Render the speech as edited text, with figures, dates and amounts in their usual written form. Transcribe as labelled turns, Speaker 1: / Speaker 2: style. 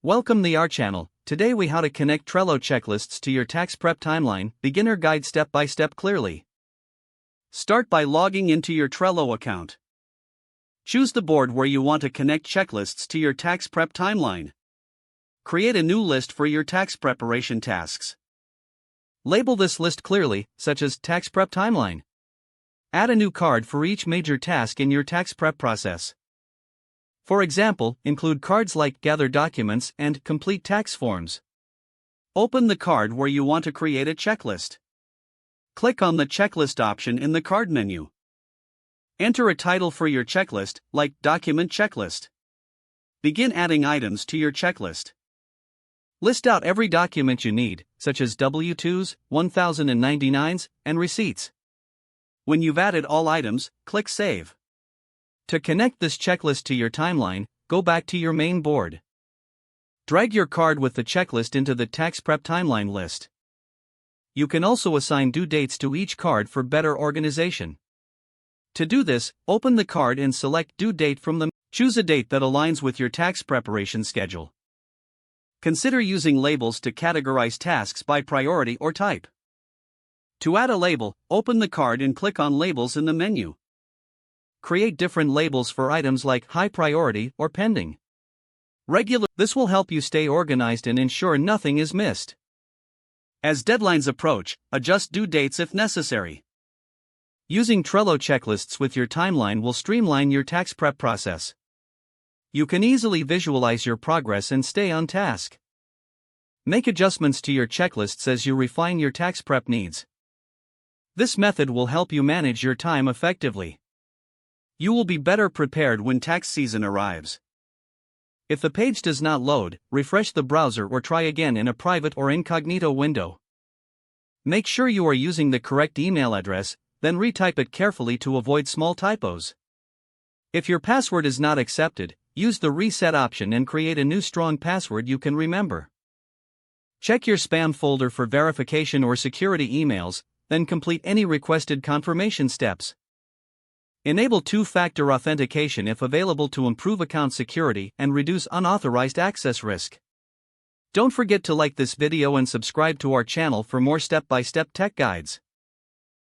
Speaker 1: Welcome to our channel. Today we how to connect Trello checklists to your tax prep timeline, beginner guide step by step clearly. Start by logging into your Trello account. Choose the board where you want to connect checklists to your tax prep timeline. Create a new list for your tax preparation tasks. Label this list clearly, such as Tax Prep Timeline. Add a new card for each major task in your tax prep process. For example, include cards like Gather Documents and Complete Tax Forms. Open the card where you want to create a checklist. Click on the checklist option in the card menu. Enter a title for your checklist, like Document Checklist. Begin adding items to your checklist. List out every document you need, such as W-2s, 1099s, and receipts. When you've added all items, click Save. To connect this checklist to your timeline, go back to your main board. Drag your card with the checklist into the Tax Prep Timeline list. You can also assign due dates to each card for better organization. To do this, open the card and select Due Date from the. Choose a date that aligns with your tax preparation schedule. Consider using labels to categorize tasks by priority or type. To add a label, open the card and click on Labels in the menu. Create different labels for items like High Priority or Pending. This will help you stay organized and ensure nothing is missed. As deadlines approach, adjust due dates if necessary. Using Trello checklists with your timeline will streamline your tax prep process. You can easily visualize your progress and stay on task. Make adjustments to your checklists as you refine your tax prep needs. This method will help you manage your time effectively. You will be better prepared when tax season arrives. If the page does not load, refresh the browser or try again in a private or incognito window. Make sure you are using the correct email address, then retype it carefully to avoid small typos. If your password is not accepted, use the reset option and create a new strong password you can remember. Check your spam folder for verification or security emails, then complete any requested confirmation steps. Enable two-factor authentication if available to improve account security and reduce unauthorized access risk. Don't forget to like this video and subscribe to our channel for more step-by-step tech guides.